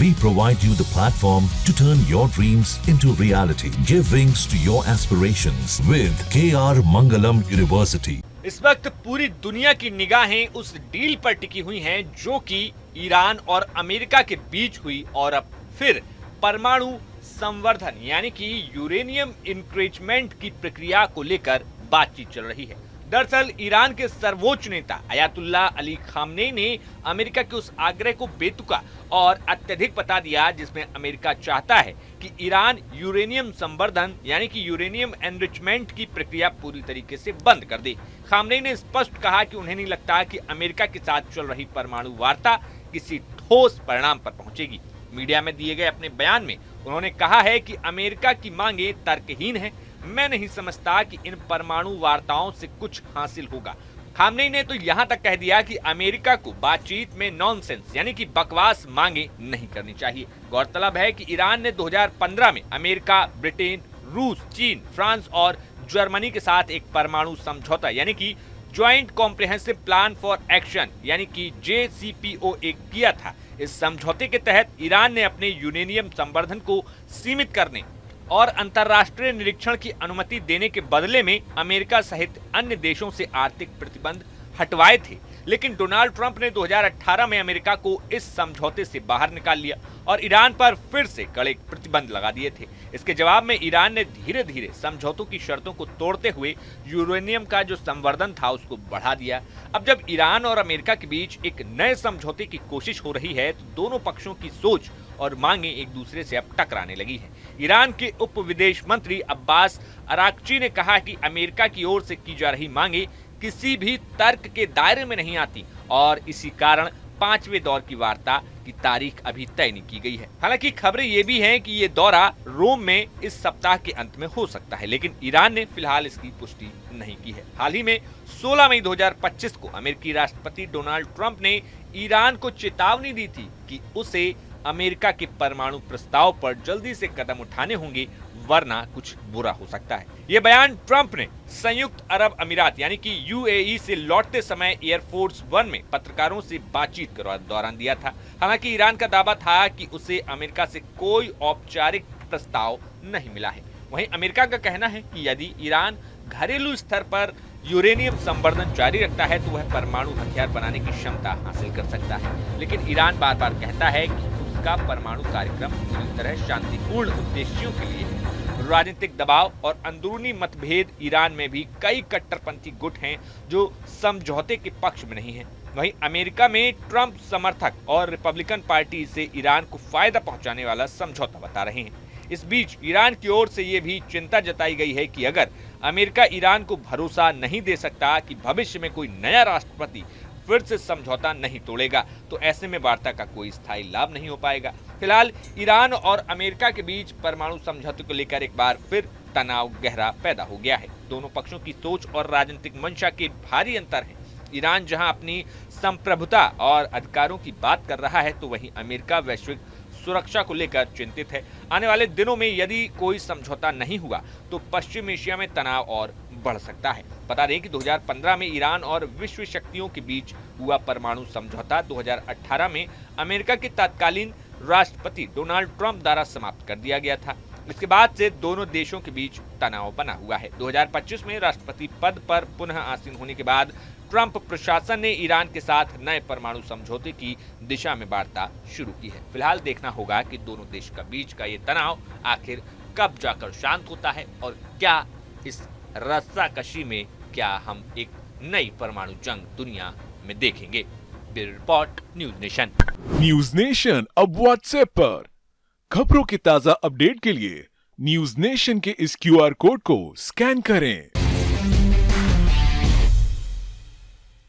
We provide you the platform to turn your dreams into reality. Give wings to your aspirations with KR Mangalam University. इस वक्त पूरी दुनिया की निगाहें उस डील पर टिकी हुई हैं जो कि ईरान और अमेरिका के बीच हुई और अब फिर परमाणु संवर्धन यानी कि यूरेनियम इंक्रीजमेंट की प्रक्रिया को लेकर बातचीत चल रही है। दरअसल ईरान के सर्वोच्च नेता अयातुल्लाह अली खामनेई ने अमेरिका के उस आग्रह को बेतुका और अत्यधिक बता दिया जिसमें अमेरिका चाहता है कि ईरान यूरेनियम संवर्धन यानी कि यूरेनियम एनरिचमेंट की प्रक्रिया पूरी तरीके से बंद कर दे। खामनेई ने स्पष्ट कहा कि उन्हें नहीं लगता कि अमेरिका के साथ चल रही परमाणु वार्ता किसी ठोस परिणाम पर पहुंचेगी। मीडिया में दिए गए अपने बयान में उन्होंने कहा है कि अमेरिका की मांगे तर्कहीन है। मैं नहीं समझता कि इन परमाणु वार्ताओं से कुछ हासिल होगा। खामनेई ने तो यहाँ तक कह दिया कि अमेरिका को बातचीत में नॉनसेंस यानी कि बकवास मांगे नहीं करनी चाहिए। गौरतलब है कि ईरान ने 2015 में अमेरिका, ब्रिटेन, रूस, चीन, फ्रांस और जर्मनी के साथ एक परमाणु समझौता यानी कि joint comprehensive plan for action यानी कि JCPOA किया था। इस समझौते के तहत ईरान ने अपने यूरेनियम संवर्धन को सीमित करने और अंतर्राष्ट्रीय निरीक्षण की अनुमति देने के बदले में अमेरिका सहित अन्य देशों से आर्थिक प्रतिबंध हटवाए थे, लेकिन डोनाल्ड ट्रंप ने 2018 में अमेरिका को इस समझौते से बाहर निकाल लिया और ईरान पर फिर से कड़े प्रतिबंध लगा दिए थे। इसके जवाब में ईरान ने धीरे धीरे समझौतों की शर्तों को तोड़ते हुए यूरेनियम का जो संवर्धन था उसको बढ़ा दिया। अब जब ईरान और अमेरिका के बीच एक नए समझौते की कोशिश हो रही है तो दोनों पक्षों की सोच और मांगे एक दूसरे से अब टकराने लगी है। ईरान के उप विदेश मंत्री अब्बास अराक्ची ने कहा कि अमेरिका की ओर से की जा रही मांगे किसी भी तर्क के दायरे में नहीं आती और इसी कारण 5वें दौर की वार्ता की तारीख अभी तय नहीं की गई है। हालांकि खबरें ये भी हैं कि ये दौरा रोम में इस सप्ताह के अंत में हो सकता है, लेकिन ईरान ने फिलहाल इसकी पुष्टि नहीं की है। हाल ही में 16 मई 2025 को अमेरिकी राष्ट्रपति डोनाल्ड ट्रंप ने ईरान को चेतावनी दी थी कि उसे अमेरिका के परमाणु प्रस्ताव पर जल्दी से कदम उठाने होंगे वरना कुछ बुरा हो सकता है। ये बयान ट्रंप ने संयुक्त अरब अमीरात यानी कि UAE से लौटते समय एयरफोर्स 1 में पत्रकारों से बातचीत के दौरान दिया था। हालांकि ईरान का दावा था कि उसे अमेरिका से कोई औपचारिक प्रस्ताव नहीं मिला है। वहीं अमेरिका का कहना है कि यदि ईरान घरेलू स्तर पर यूरेनियम संवर्धन जारी रखता है तो वह परमाणु हथियार बनाने की क्षमता हासिल कर सकता है, लेकिन ईरान बार बार कहता है कि उसका परमाणु कार्यक्रम पूरी तरह शांतिपूर्ण उद्देश्यों के लिए है। राजनीतिक दबाव और अंदरूनी मतभेद ईरान में भी कई कट्टरपंथी गुट हैं जो समझौते के पक्ष में नहीं हैं। वहीं अमेरिका में ट्रंप समर्थक और रिपब्लिकन पार्टी इसे ईरान को फायदा पहुंचाने वाला समझौता बता रहे हैं। इस बीच ईरान की ओर से ये भी चिंता जताई गई है कि अगर अमेरिका ईरान को भरोसा नहीं दे सकता कि भविष्य में कोई नया राष्ट्रपति फिर से समझौता नहीं तोड़ेगा तो ऐसे में वार्ता का कोई स्थायी लाभ नहीं हो पाएगा। फिलहाल ईरान और अमेरिका के बीच परमाणु समझौते को लेकर एक बार फिर तनाव गहरा पैदा हो गया है। दोनों पक्षों की सोच और राजनीतिक मंशा के भारी अंतर हैं। ईरान जहां अपनी संप्रभुता और अधिकारों की बात कर रहा है तो वहीं अमेरिका वैश्विक सुरक्षा को लेकर चिंतित है। आने वाले दिनों में यदि कोई समझौता नहीं हुआ तो पश्चिम एशिया में तनाव और बढ़ सकता है। बता दें कि 2015 में ईरान और विश्व शक्तियों के बीच हुआ परमाणु समझौता 2018 में अमेरिका के तत्कालीन राष्ट्रपति डोनाल्ड ट्रंप द्वारा समाप्त कर दिया गया था। इसके बाद से दोनों देशों के बीच तनाव बना हुआ है। 2025 में राष्ट्रपति पद पर पुनः आसीन होने के बाद ट्रंप प्रशासन ने ईरान के साथ नए परमाणु समझौते की दिशा में वार्ता शुरू की है। फिलहाल देखना होगा कि दोनों देश का बीच का ये तनाव आखिर कब जाकर शांत होता है और क्या इस रस्साकशी में क्या हम एक नई परमाणु जंग दुनिया में देखेंगे। Bureau report, news nation. News nation अब व्हाट्सएप पर खबरों के ताजा अपडेट के लिए न्यूज नेशन के इस QR कोड को स्कैन करें।